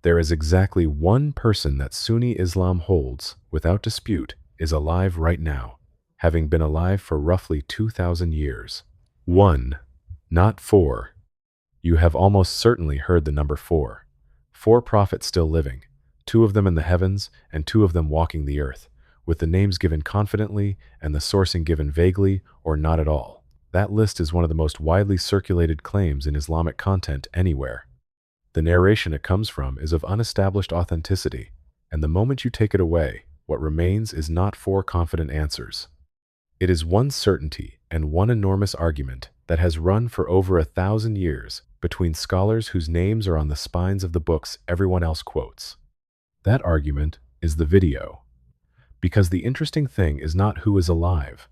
There is exactly one person that Sunni Islam holds, without dispute, is alive right now, having been alive for roughly 2,000 years. 1. Not 4. You have almost certainly heard the number 4. 4 prophets still living, 2 of them in the heavens and 2 of them walking the earth, with the names given confidently and the sourcing given vaguely or not at all. That list is one of the most widely circulated claims in Islamic content anywhere. The narration it comes from is of unestablished authenticity, and the moment you take it away, what remains is not 4 confident answers. It is one certainty and one enormous argument that has run for over 1,000 years between scholars whose names are on the spines of the books everyone else quotes. That argument is the video. Because the interesting thing is not who is alive.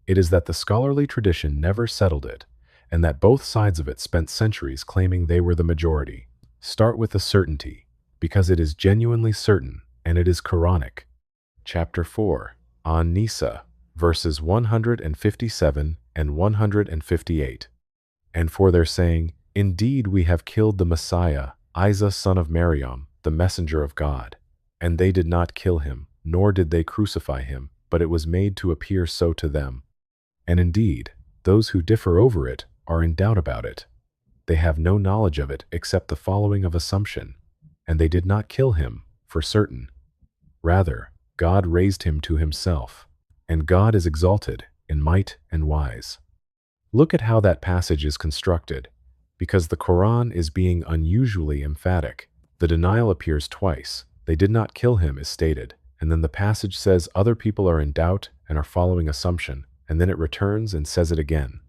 It is that the scholarly tradition never settled it, and that both sides of it spent centuries claiming they were the majority. Start with the certainty, because it is genuinely certain, and it is Quranic. Chapter 4, on Nisa, verses 157 and 158. And for their saying, "Indeed we have killed the Messiah, Isa son of Maryam, the messenger of God. And they did not kill him, nor did they crucify him, but it was made to appear so to them." And indeed, those who differ over it are in doubt about it. They have no knowledge of it except the following of assumption. And they did not kill him, for certain. Rather, God raised him to himself, and God is exalted in might and wise. Look at how that passage is constructed, because the Quran is being unusually emphatic. The denial appears twice. They did not kill him is stated, and then the passage says other people are in doubt and are following assumption, and then it returns and says it again.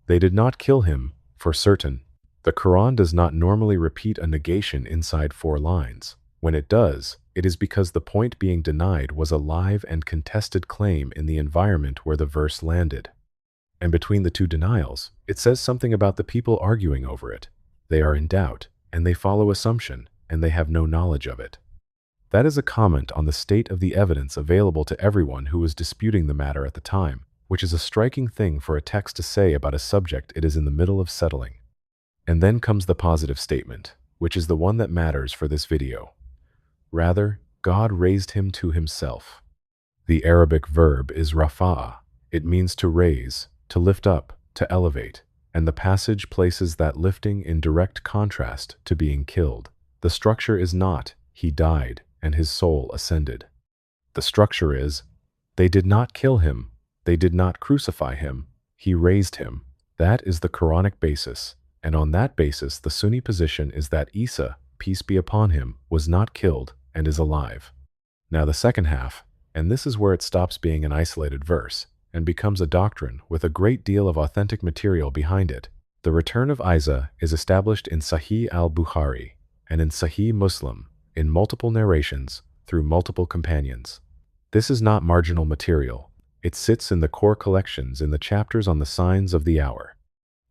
They did not kill him, for certain. The Quran does not normally repeat a negation inside 4 lines. When it does, it is because the point being denied was a live and contested claim in the environment where the verse landed. And between the 2 denials, it says something about the people arguing over it. They are in doubt, and they follow assumption, and they have no knowledge of it. That is a comment on the state of the evidence available to everyone who was disputing the matter at the time, which is a striking thing for a text to say about a subject it is in the middle of settling. And then comes the positive statement, which is the one that matters for this video. Rather, God raised him to himself. The Arabic verb is rafa'a. It means to raise, to lift up, to elevate, and the passage places that lifting in direct contrast to being killed. The structure is not, he died and his soul ascended. The structure is, they did not kill him, they did not crucify him, he raised him. That is the Quranic basis, and on that basis the Sunni position is that Isa, peace be upon him, was not killed and is alive. Now the second half, and this is where it stops being an isolated verse and becomes a doctrine with a great deal of authentic material behind it. The return of Isa is established in Sahih al-Bukhari and in Sahih Muslim in multiple narrations through multiple companions. This is not marginal material. It sits in the core collections in the chapters on the signs of the hour.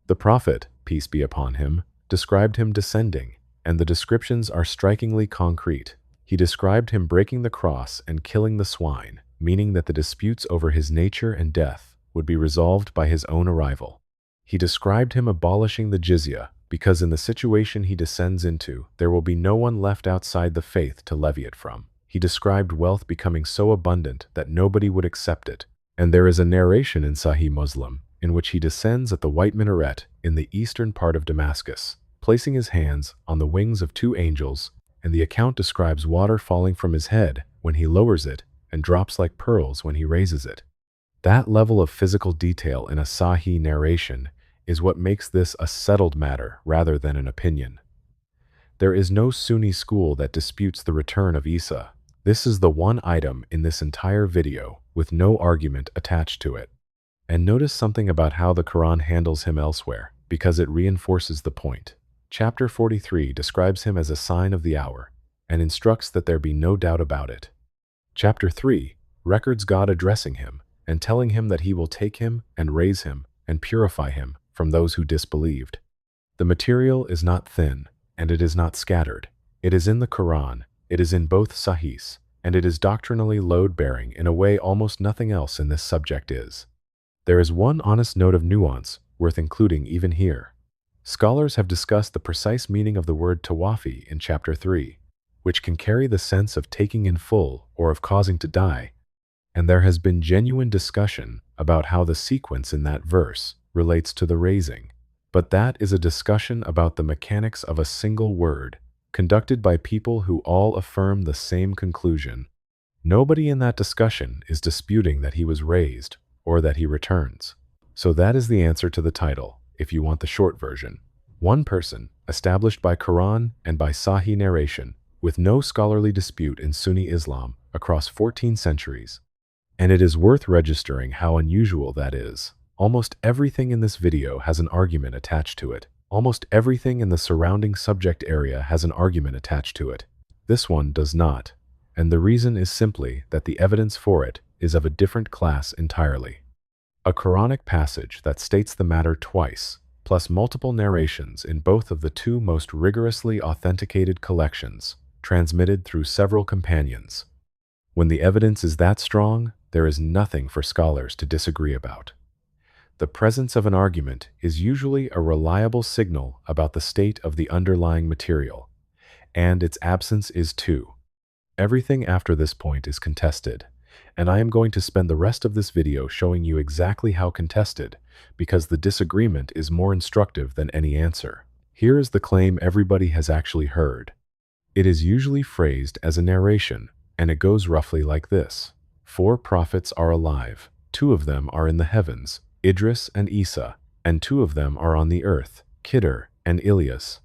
The Prophet, peace be upon him, described him descending, and the descriptions are strikingly concrete. He described him breaking the cross and killing the swine, meaning that the disputes over his nature and death would be resolved by his own arrival. He described him abolishing the jizya, because in the situation he descends into, there will be no one left outside the faith to levy it from. He described wealth becoming so abundant that nobody would accept it, and there is a narration in Sahih Muslim in which he descends at the white minaret in the eastern part of Damascus, placing his hands on the wings of 2 angels, and the account describes water falling from his head when he lowers it and drops like pearls when he raises it. That level of physical detail in a Sahih narration is what makes this a settled matter rather than an opinion. There is no Sunni school that disputes the return of Isa. This is the one item in this entire video with no argument attached to it. And notice something about how the Quran handles him elsewhere, because it reinforces the point. Chapter 43 describes him as a sign of the hour and instructs that there be no doubt about it. Chapter 3 records God addressing him and telling him that he will take him and raise him and purify him from those who disbelieved. The material is not thin, and it is not scattered. It is in the Quran, it is in both Sahihs, and it is doctrinally load-bearing in a way almost nothing else in this subject is. There is one honest note of nuance worth including even here. Scholars have discussed the precise meaning of the word tawafi in Chapter 3. which can carry the sense of taking in full or of causing to die, and there has been genuine discussion about how the sequence in that verse relates to the raising. But that is a discussion about the mechanics of a single word, conducted by people who all affirm the same conclusion. Nobody in that discussion is disputing that he was raised or that he returns. So that is the answer to the title, if you want the short version. One person, established by Quran and by Sahih narration, with no scholarly dispute in Sunni Islam across 14 centuries. And it is worth registering how unusual that is. Almost everything in this video has an argument attached to it. Almost everything in the surrounding subject area has an argument attached to it. This one does not, and the reason is simply that the evidence for it is of a different class entirely. A Quranic passage that states the matter twice, plus multiple narrations in both of the two most rigorously authenticated collections, transmitted through several companions. When the evidence is that strong, there is nothing for scholars to disagree about. The presence of an argument is usually a reliable signal about the state of the underlying material, and its absence is too. Everything after this point is contested, and I am going to spend the rest of this video showing you exactly how contested, because the disagreement is more instructive than any answer. Here is the claim everybody has actually heard. It is usually phrased as a narration, and it goes roughly like this. 4 prophets are alive. 2 of them are in the heavens, Idris and Isa, and 2 of them are on the earth, Khidr and Ilyas.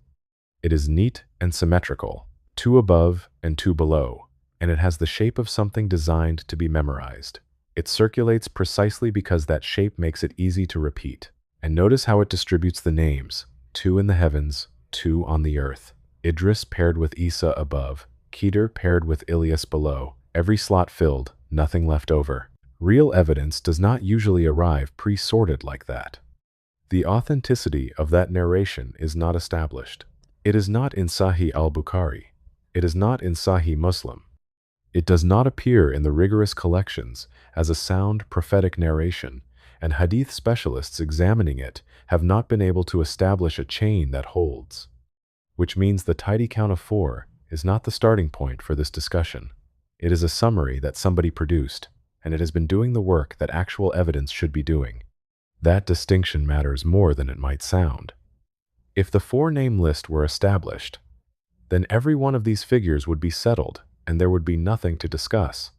It is neat and symmetrical, 2 above and 2 below, and it has the shape of something designed to be memorized. It circulates precisely because that shape makes it easy to repeat. And notice how it distributes the names, 2 in the heavens, 2 on the earth. Idris paired with Isa above, Khidr paired with Ilyas below, every slot filled, nothing left over. Real evidence does not usually arrive pre-sorted like that. The authenticity of that narration is not established. It is not in Sahih al-Bukhari. It is not in Sahih Muslim. It does not appear in the rigorous collections as a sound prophetic narration, and hadith specialists examining it have not been able to establish a chain that holds. Which means the tidy count of 4 is not the starting point for this discussion. It is a summary that somebody produced, and it has been doing the work that actual evidence should be doing. That distinction matters more than it might sound. If the 4-name list were established, then every one of these figures would be settled, and there would be nothing to discuss.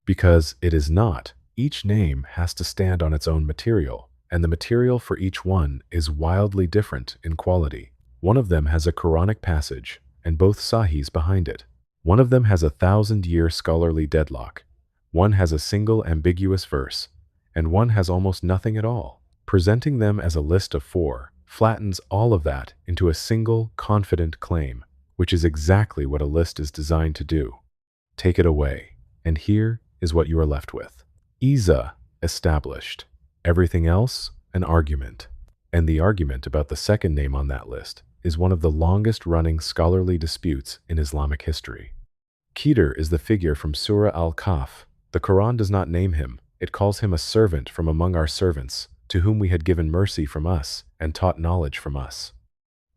Because it is not, each name has to stand on its own material, and the material for each one is wildly different in quality. One of them has a Quranic passage, and both Sahihs behind it. One of them has a 1,000-year scholarly deadlock. One has a single ambiguous verse, and one has almost nothing at all. Presenting them as a list of 4 flattens all of that into a single, confident claim, which is exactly what a list is designed to do. Take it away, and here is what you are left with. Isa, established. Everything else, an argument. And the argument about the second name on that list is one of the longest-running scholarly disputes in Islamic history. Khidr is the figure from Surah Al-Kahf. The Quran does not name him. It calls him a servant from among our servants, to whom we had given mercy from us and taught knowledge from us.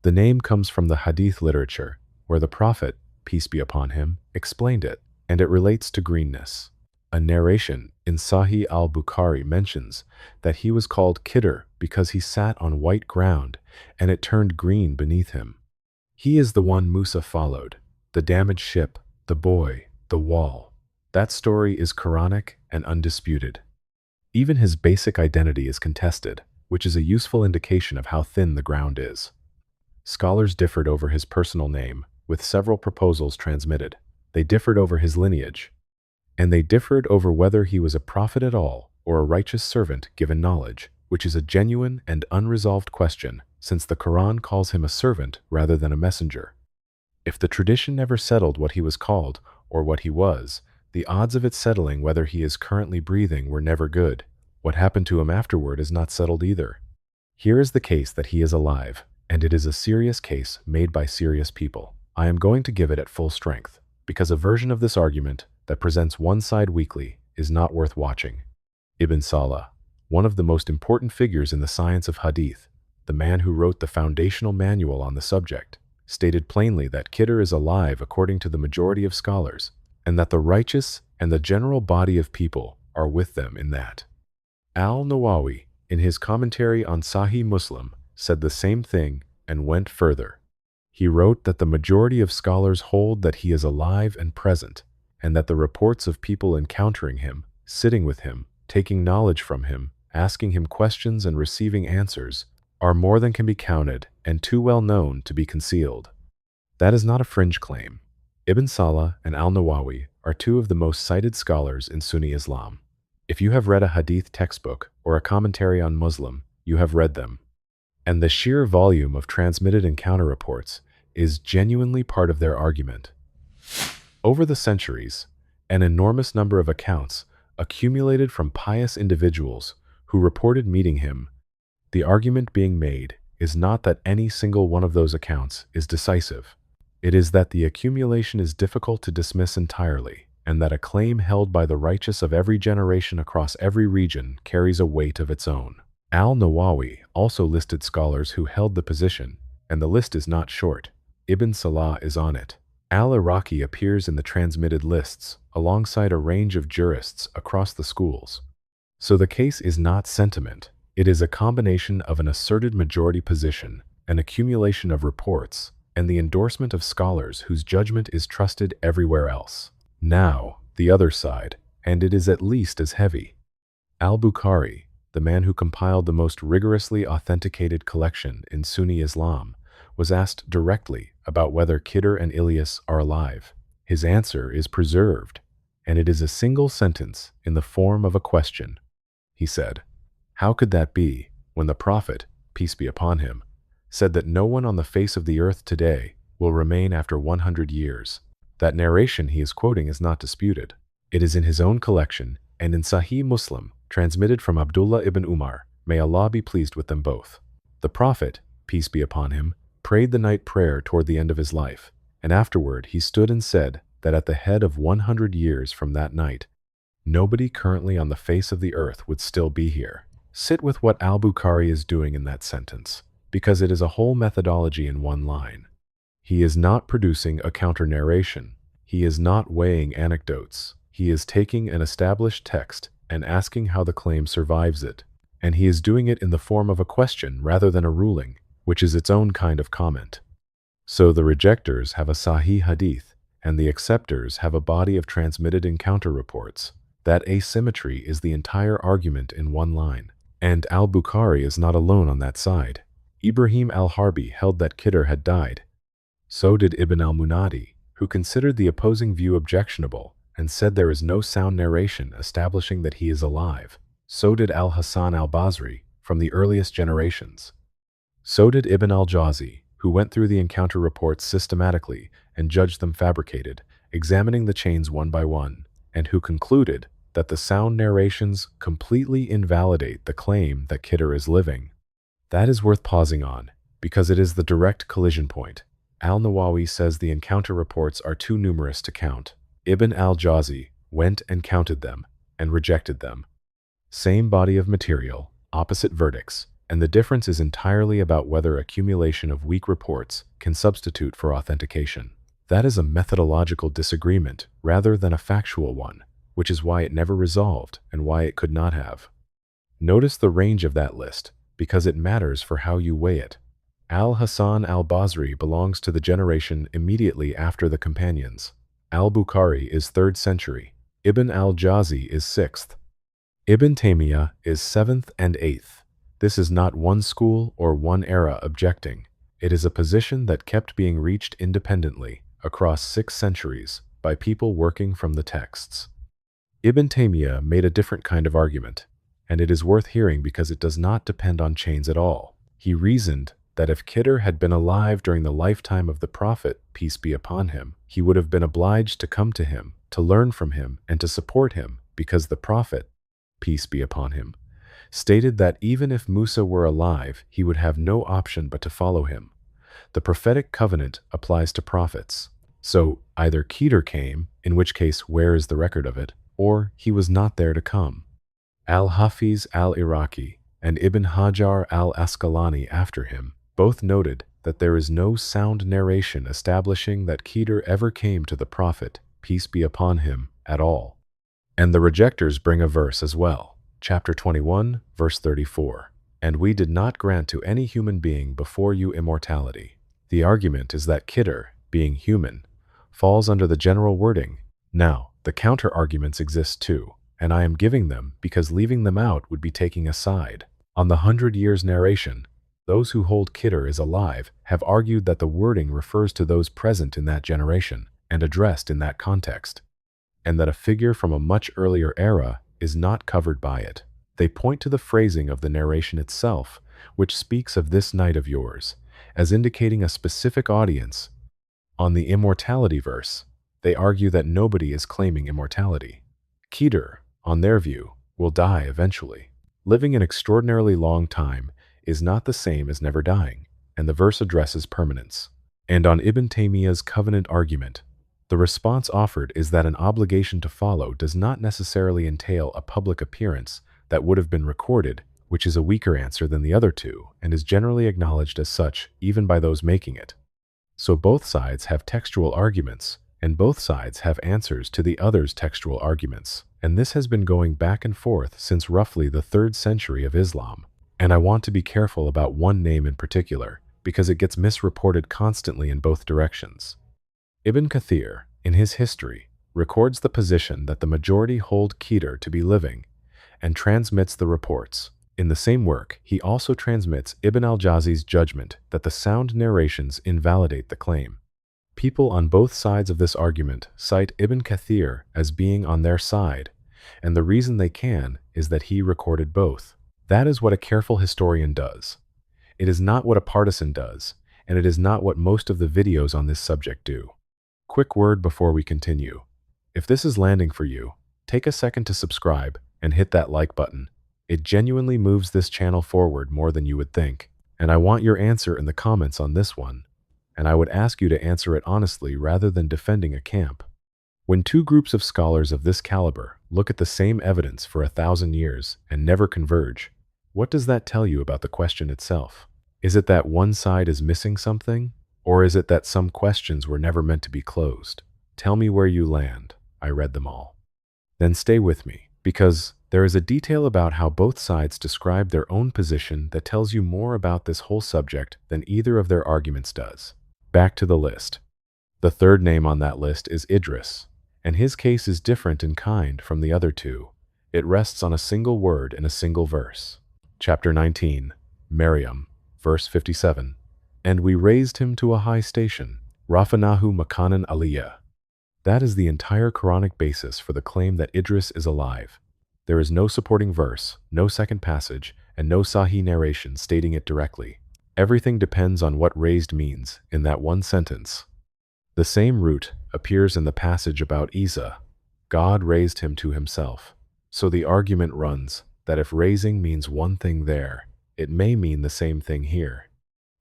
The name comes from the hadith literature, where the Prophet, peace be upon him, explained it, and it relates to greenness. A narration in Sahih al-Bukhari mentions that he was called Khidr because he sat on white ground and it turned green beneath him. He is the one Musa followed, the damaged ship, the boy, the wall. That story is Quranic and undisputed. Even his basic identity is contested, which is a useful indication of how thin the ground is. Scholars differed over his personal name, with several proposals transmitted. They differed over his lineage, and they differed over whether he was a prophet at all or a righteous servant given knowledge, which is a genuine and unresolved question, since the Quran calls him a servant rather than a messenger. If the tradition never settled what he was called or what he was, the odds of it settling whether he is currently breathing were never good. What happened to him afterward is not settled either. Here is the case that he is alive, and it is a serious case made by serious people. I am going to give it at full strength, because a version of this argument that presents one side weakly is not worth watching. Ibn Salah, one of the most important figures in the science of hadith, the man who wrote the foundational manual on the subject, stated plainly that Khidr is alive according to the majority of scholars, and that the righteous and the general body of people are with them in that. Al-Nawawi, in his commentary on Sahih Muslim, said the same thing and went further. He wrote that the majority of scholars hold that he is alive and present, and that the reports of people encountering him, sitting with him, taking knowledge from him, asking him questions and receiving answers, are more than can be counted and too well known to be concealed. That is not a fringe claim. Ibn Salah and Al-Nawawi are two of the most cited scholars in Sunni Islam. If you have read a hadith textbook or a commentary on Muslim, you have read them. And the sheer volume of transmitted encounter reports is genuinely part of their argument. Over the centuries, an enormous number of accounts accumulated from pious individuals who reported meeting him. The argument being made is not that any single one of those accounts is decisive. It is that the accumulation is difficult to dismiss entirely, and that a claim held by the righteous of every generation across every region carries a weight of its own. Al-Nawawi also listed scholars who held the position, and the list is not short. Ibn Salah is on it. Al-Iraqi appears in the transmitted lists, alongside a range of jurists across the schools. So the case is not sentiment. It is a combination of an asserted majority position, an accumulation of reports, and the endorsement of scholars whose judgment is trusted everywhere else. Now, the other side, and it is at least as heavy. Al-Bukhari, the man who compiled the most rigorously authenticated collection in Sunni Islam, was asked directly about whether Khidr and Ilyas are alive. His answer is preserved, and it is a single sentence in the form of a question. He said, "How could that be, when the Prophet, peace be upon him, said that no one on the face of the earth today will remain after 100 years? That narration he is quoting is not disputed. It is in his own collection and in Sahih Muslim, transmitted from Abdullah ibn Umar, may Allah be pleased with them both. The Prophet, peace be upon him, prayed the night prayer toward the end of his life, and afterward he stood and said that at the head of 100 years from that night, nobody currently on the face of the earth would still be here." Sit with what Al-Bukhari is doing in that sentence, because it is a whole methodology in one line. He is not producing a counter-narration. He is not weighing anecdotes. He is taking an established text and asking how the claim survives it. And he is doing it in the form of a question rather than a ruling, which is its own kind of comment. So the rejectors have a Sahih Hadith, and the acceptors have a body of transmitted encounter reports. That asymmetry is the entire argument in one line. And Al-Bukhari is not alone on that side. Ibrahim al-Harbi held that Khidr had died. So did Ibn al-Munadi, who considered the opposing view objectionable and said there is no sound narration establishing that he is alive. So did al-Hasan al-Basri from the earliest generations. So did Ibn al-Jawzi, who went through the encounter reports systematically and judged them fabricated, examining the chains one by one, and who concluded that the sound narrations completely invalidate the claim that Khidr is living. That is worth pausing on, because it is the direct collision point. Al-Nawawi says the encounter reports are too numerous to count. Ibn al-Jawzi went and counted them, and rejected them. Same body of material, opposite verdicts, and the difference is entirely about whether accumulation of weak reports can substitute for authentication. That is a methodological disagreement rather than a factual one, which is why it never resolved and why it could not have. Notice the range of that list, because it matters for how you weigh it. Al-Hasan al-Basri belongs to the generation immediately after the companions. Al-Bukhari is 3rd century. Ibn al-Jawzi is 6th. Ibn Taymiyyah is 7th and 8th. This is not one school or one era objecting. It is a position that kept being reached independently across 6 centuries by people working from the texts. Ibn Taymiyyah made a different kind of argument, and it is worth hearing because it does not depend on chains at all. He reasoned that if Khidr had been alive during the lifetime of the Prophet, peace be upon him, he would have been obliged to come to him, to learn from him, and to support him, because the Prophet, peace be upon him, stated that even if Musa were alive, he would have no option but to follow him. The prophetic covenant applies to prophets. So either Khidr came, in which case where is the record of it, or he was not there to come. Al-Hafiz al-Iraqi and Ibn Hajar al-Asqalani after him both noted that there is no sound narration establishing that Khidr ever came to the Prophet, peace be upon him, at all. And the rejectors bring a verse as well, chapter 21, verse 34. And we did not grant to any human being before you immortality. The argument is that Khidr, being human, falls under the general wording. Now, the counter-arguments exist too, and I am giving them because leaving them out would be taking a side. On the 100 years narration, those who hold Khidr is alive have argued that the wording refers to those present in that generation and addressed in that context, and that a figure from a much earlier era is not covered by it. They point to the phrasing of the narration itself, which speaks of this night of yours, as indicating a specific audience. On the immortality verse, they argue that nobody is claiming immortality. Khidr, on their view, will die eventually. Living an extraordinarily long time is not the same as never dying, and the verse addresses permanence. And on Ibn Taymiyyah's covenant argument, the response offered is that an obligation to follow does not necessarily entail a public appearance that would have been recorded, which is a weaker answer than the other two and is generally acknowledged as such even by those making it. So both sides have textual arguments, and both sides have answers to the other's textual arguments, and this has been going back and forth since roughly the 3rd century of Islam. And I want to be careful about one name in particular, because it gets misreported constantly in both directions. Ibn Kathir, in his history, records the position that the majority hold Khidr to be living, and transmits the reports. In the same work, he also transmits Ibn al-Jawzi's judgment that the sound narrations invalidate the claim. People on both sides of this argument cite Ibn Kathir as being on their side, and the reason they can is that he recorded both. That is what a careful historian does. It is not what a partisan does, and it is not what most of the videos on this subject do. Quick word before we continue. If this is landing for you, take a second to subscribe and hit that like button. It genuinely moves this channel forward more than you would think, and I want your answer in the comments on this one, and I would ask you to answer it honestly rather than defending a camp. When two groups of scholars of this caliber look at the same evidence for 1,000 years and never converge, what does that tell you about the question itself? Is it that one side is missing something? Or is it that some questions were never meant to be closed? Tell me where you land. I read them all. Then stay with me, because there is a detail about how both sides describe their own position that tells you more about this whole subject than either of their arguments does. Back to the list. The third name on that list is Idris, and his case is different in kind from the other two. It rests on a single word in a single verse. Chapter 19, Maryam, verse 57. And we raised him to a high station, Rafanahu Makanan Aliyah. That is the entire Quranic basis for the claim that Idris is alive. There is no supporting verse, no second passage, and no Sahih narration stating it directly. Everything depends on what raised means in that one sentence. The same root appears in the passage about Isa. God raised him to himself. So the argument runs that if raising means one thing there, it may mean the same thing here.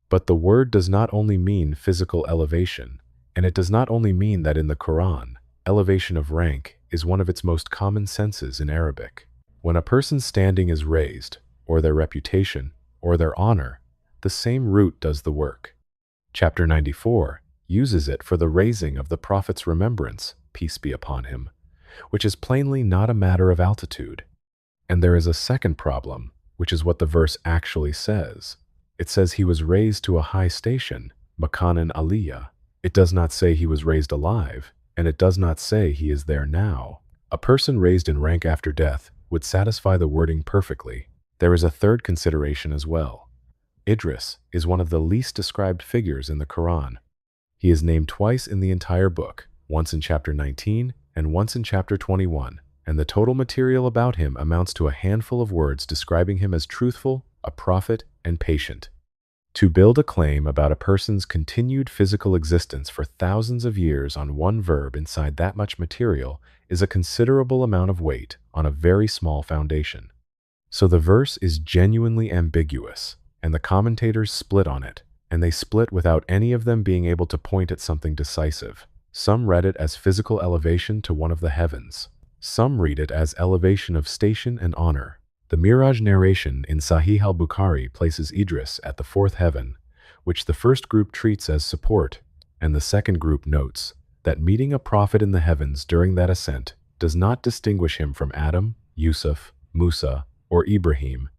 But the word does not only mean physical elevation, and it does not only mean that in the Quran, elevation of rank is one of its most common senses in Arabic. When a person's standing is raised, or their reputation, or their honor, the same root does the work. Chapter 94 uses it for the raising of the Prophet's remembrance, peace be upon him, which is plainly not a matter of altitude. And there is a second problem, which is what the verse actually says. It says he was raised to a high station, Makanan Aliyah. It does not say he was raised alive, and it does not say he is there now. A person raised in rank after death would satisfy the wording perfectly. There is a third consideration as well. Idris is one of the least described figures in the Quran. He is named twice in the entire book, once in chapter 19 and once in chapter 21, and the total material about him amounts to a handful of words describing him as truthful, a prophet, and patient. To build a claim about a person's continued physical existence for thousands of years on one verb inside that much material is a considerable amount of weight on a very small foundation. So the verse is genuinely ambiguous, and the commentators split on it, and they split without any of them being able to point at something decisive. Some read it as physical elevation to one of the heavens. Some read it as elevation of station and honor. The Miraj narration in Sahih al-Bukhari places Idris at the fourth heaven, which the first group treats as support, and the second group notes that meeting a prophet in the heavens during that ascent does not distinguish him from Adam, Yusuf, Musa, or Ibrahim,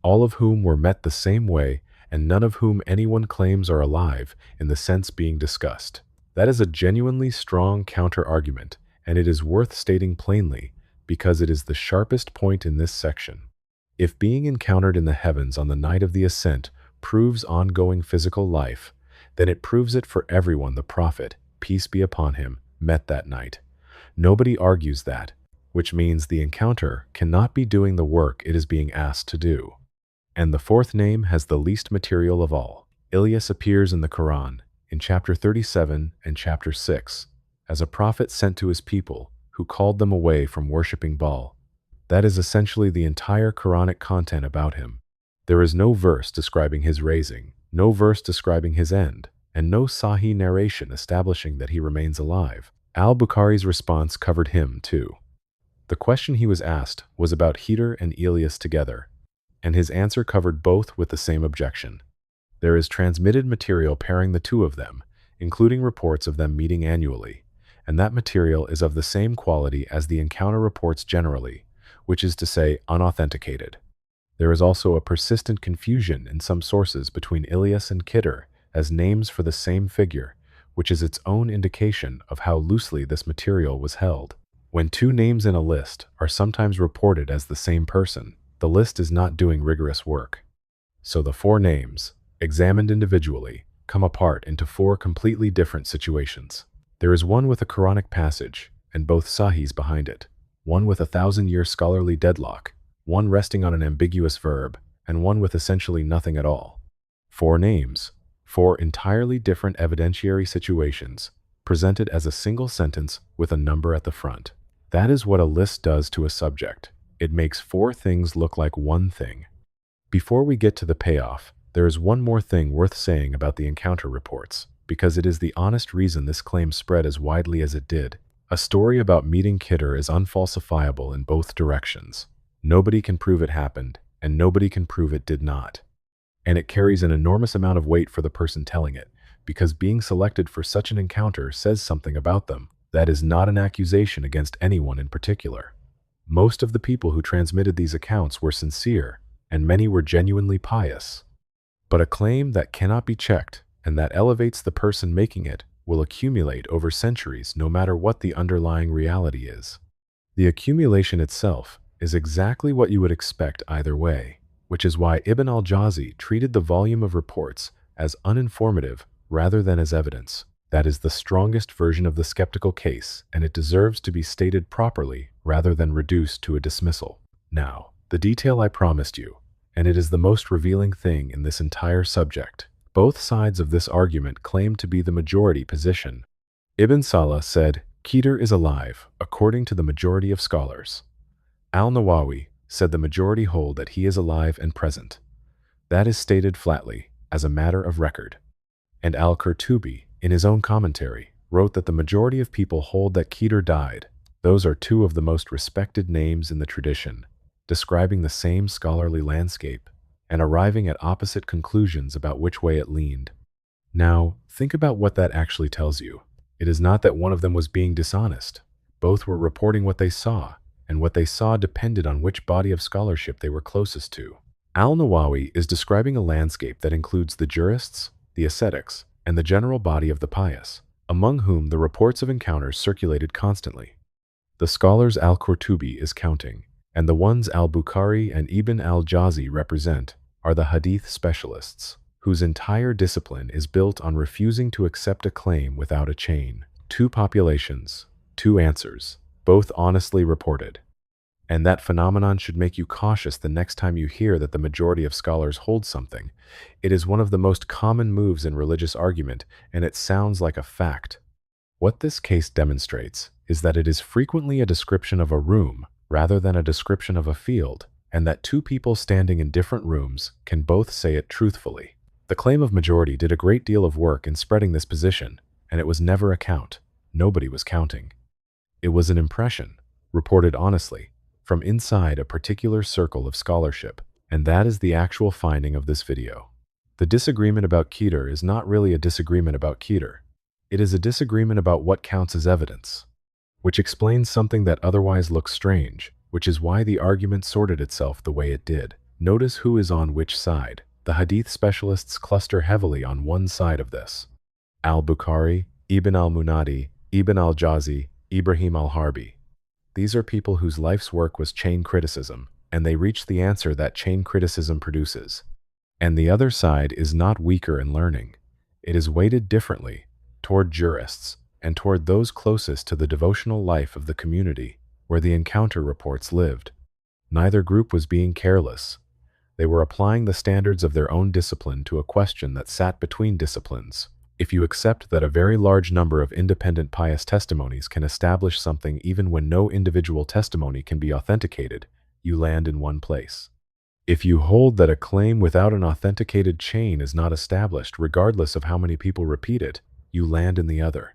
all of whom were met the same way and none of whom anyone claims are alive in the sense being discussed. That is a genuinely strong counter-argument, and it is worth stating plainly because it is the sharpest point in this section. If being encountered in the heavens on the night of the ascent proves ongoing physical life, then it proves it for everyone the prophet, peace be upon him, met that night. Nobody argues that, which means the encounter cannot be doing the work it is being asked to do. And the fourth name has the least material of all. Ilyas appears in the Quran, in chapter 37 and chapter 6, as a prophet sent to his people who called them away from worshipping Baal. That is essentially the entire Quranic content about him. There is no verse describing his raising, no verse describing his end, and no Sahih narration establishing that he remains alive. Al-Bukhari's response covered him too. The question he was asked was about Hidr and Ilyas together, and his answer covered both with the same objection. There is transmitted material pairing the two of them, including reports of them meeting annually, and that material is of the same quality as the encounter reports generally, which is to say unauthenticated. There is also a persistent confusion in some sources between Ilyas and Khidr as names for the same figure, which is its own indication of how loosely this material was held. When two names in a list are sometimes reported as the same person, the list is not doing rigorous work. So the four names, examined individually, come apart into four completely different situations. There is one with a Quranic passage, and both Sahihs behind it, one with a 1,000-year scholarly deadlock, one resting on an ambiguous verb, and one with essentially nothing at all. Four names, four entirely different evidentiary situations, presented as a single sentence with a number at the front. That is what a list does to a subject. It makes four things look like one thing. Before we get to the payoff, there is one more thing worth saying about the encounter reports, because it is the honest reason this claim spread as widely as it did. A story about meeting Khidr is unfalsifiable in both directions. Nobody can prove it happened, and nobody can prove it did not. And it carries an enormous amount of weight for the person telling it, because being selected for such an encounter says something about them. That is not an accusation against anyone in particular. Most of the people who transmitted these accounts were sincere, and many were genuinely pious. But a claim that cannot be checked, and that elevates the person making it, will accumulate over centuries no matter what the underlying reality is. The accumulation itself is exactly what you would expect either way, which is why Ibn al-Jawzi treated the volume of reports as uninformative rather than as evidence. That is the strongest version of the skeptical case, and it deserves to be stated properly rather than reduced to a dismissal. Now, the detail I promised you, and it is the most revealing thing in this entire subject. Both sides of this argument claim to be the majority position. Ibn Salah said, Khidr is alive, according to the majority of scholars. Al-Nawawi said the majority hold that he is alive and present. That is stated flatly, as a matter of record. And Al-Qurtubi, in his own commentary, wrote that the majority of people hold that Khidr died. Those are two of the most respected names in the tradition, describing the same scholarly landscape, and arriving at opposite conclusions about which way it leaned. Now, think about what that actually tells you. It is not that one of them was being dishonest. Both were reporting what they saw, and what they saw depended on which body of scholarship they were closest to. Al-Nawawi is describing a landscape that includes the jurists, the ascetics, and the general body of the pious, among whom the reports of encounters circulated constantly. The scholars Al-Qurtubi is counting, and the ones Al-Bukhari and Ibn al-Jawzi represent, are the hadith specialists, whose entire discipline is built on refusing to accept a claim without a chain. Two populations, two answers, both honestly reported. And that phenomenon should make you cautious the next time you hear that the majority of scholars hold something. It is one of the most common moves in religious argument, and it sounds like a fact. What this case demonstrates is that it is frequently a description of a room rather than a description of a field, and that two people standing in different rooms can both say it truthfully. The claim of majority did a great deal of work in spreading this position, and it was never a count. Nobody was counting. It was an impression, reported honestly, from inside a particular circle of scholarship, and that is the actual finding of this video. The disagreement about Qidr is not really a disagreement about Qidr. It is a disagreement about what counts as evidence, which explains something that otherwise looks strange, which is why the argument sorted itself the way it did. Notice who is on which side. The hadith specialists cluster heavily on one side of this. Al-Bukhari, Ibn al-Munadi, Ibn al-Jawzi, Ibrahim al-Harbi. These are people whose life's work was chain criticism, and they reached the answer that chain criticism produces. And the other side is not weaker in learning. It is weighted differently toward jurists and toward those closest to the devotional life of the community where the encounter reports lived. Neither group was being careless. They were applying the standards of their own discipline to a question that sat between disciplines. If you accept that a very large number of independent pious testimonies can establish something even when no individual testimony can be authenticated, you land in one place. If you hold that a claim without an authenticated chain is not established regardless of how many people repeat it, you land in the other.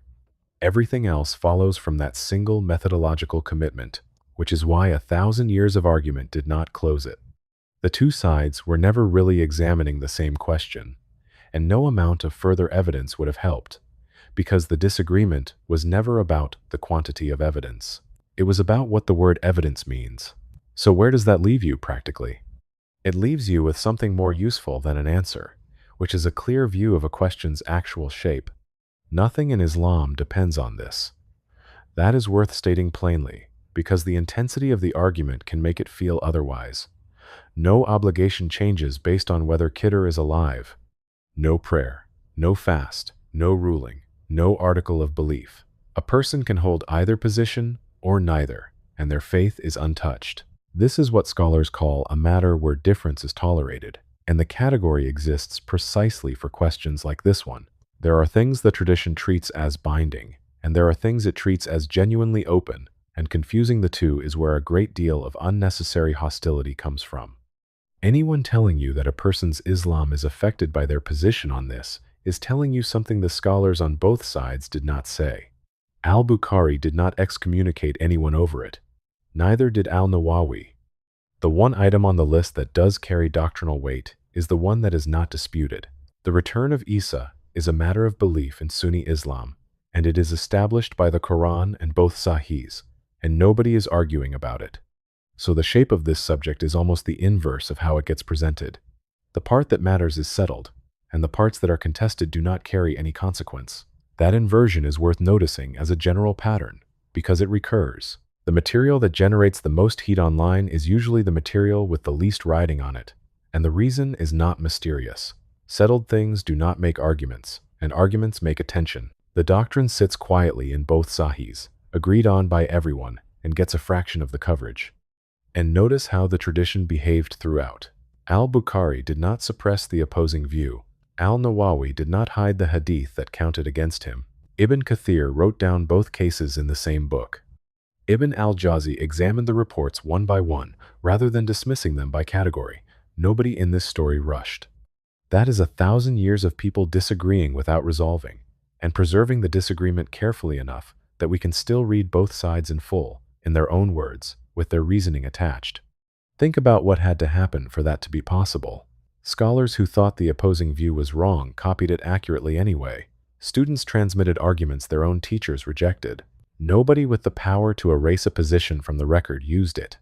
Everything else follows from that single methodological commitment, which is why 1,000 years of argument did not close it. The two sides were never really examining the same question, and no amount of further evidence would have helped, because the disagreement was never about the quantity of evidence. It was about what the word evidence means. So where does that leave you practically? It leaves you with something more useful than an answer, which is a clear view of a question's actual shape. Nothing in Islam depends on this. That is worth stating plainly, because the intensity of the argument can make it feel otherwise. No obligation changes based on whether Qidr is alive. No prayer, no fast, no ruling, no article of belief. A person can hold either position or neither, and their faith is untouched. This is what scholars call a matter where difference is tolerated, and the category exists precisely for questions like this one. There are things the tradition treats as binding, and there are things it treats as genuinely open, and confusing the two is where a great deal of unnecessary hostility comes from. Anyone telling you that a person's Islam is affected by their position on this is telling you something the scholars on both sides did not say. Al-Bukhari did not excommunicate anyone over it. Neither did al-Nawawi. The one item on the list that does carry doctrinal weight is the one that is not disputed. The return of Isa is a matter of belief in Sunni Islam, and it is established by the Quran and both Sahihs, and nobody is arguing about it. So the shape of this subject is almost the inverse of how it gets presented. The part that matters is settled, and the parts that are contested do not carry any consequence. That inversion is worth noticing as a general pattern, because it recurs. The material that generates the most heat online is usually the material with the least riding on it, and the reason is not mysterious. Settled things do not make arguments, and arguments make attention. The doctrine sits quietly in both Sahihs, agreed on by everyone, and gets a fraction of the coverage. And notice how the tradition behaved throughout. Al-Bukhari did not suppress the opposing view. Al-Nawawi did not hide the hadith that counted against him. Ibn Kathir wrote down both cases in the same book. Ibn al-Jawzi examined the reports one by one, rather than dismissing them by category. Nobody in this story rushed. That is 1,000 years of people disagreeing without resolving, and preserving the disagreement carefully enough that we can still read both sides in full, in their own words, with their reasoning attached. Think about what had to happen for that to be possible. Scholars who thought the opposing view was wrong copied it accurately anyway. Students transmitted arguments their own teachers rejected. Nobody with the power to erase a position from the record used it.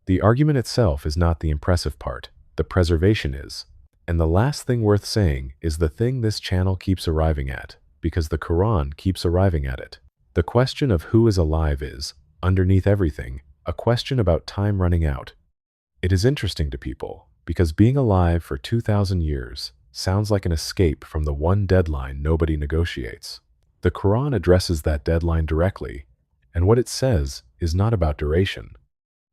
The argument itself is not the impressive part, the preservation is. And the last thing worth saying is the thing this channel keeps arriving at, because the Quran keeps arriving at it. The question of who is alive is, underneath everything, a question about time running out. It is interesting to people, because being alive for 2,000 years sounds like an escape from the one deadline nobody negotiates. The Quran addresses that deadline directly, and what it says is not about duration.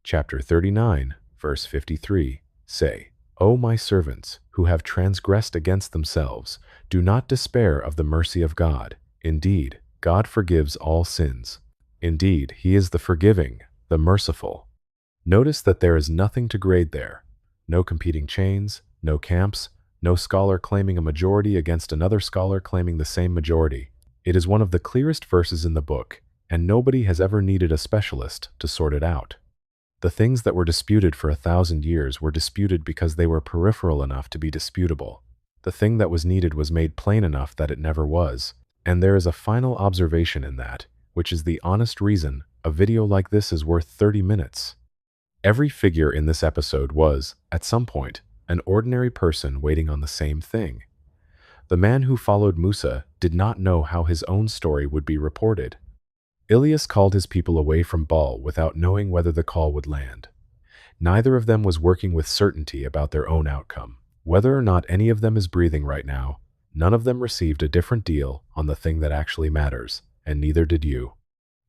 Chapter 39, verse 53, say, O my servants, who have transgressed against themselves, do not despair of the mercy of God. Indeed, God forgives all sins. Indeed, He is the forgiving, the merciful. Notice that there is nothing to grade there. No competing chains, no camps, no scholar claiming a majority against another scholar claiming the same majority. It is one of the clearest verses in the book, and nobody has ever needed a specialist to sort it out. The things that were disputed for 1,000 years were disputed because they were peripheral enough to be disputable. The thing that was needed was made plain enough that it never was. And there is a final observation in that, which is the honest reason a video like this is worth 30 minutes. Every figure in this episode was, at some point, an ordinary person waiting on the same thing. The man who followed Musa did not know how his own story would be reported. Ilyas called his people away from Baal without knowing whether the call would land. Neither of them was working with certainty about their own outcome. Whether or not any of them is breathing right now, none of them received a different deal on the thing that actually matters, and neither did you.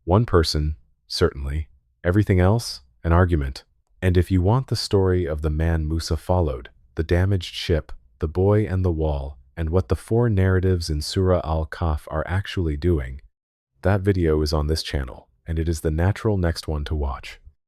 One person, certainly. Everything else, an argument. And if you want the story of the man Musa followed, the damaged ship, the boy and the wall, and what the four narratives in Surah Al-Kahf are actually doing, that video is on this channel, and it is the natural next one to watch.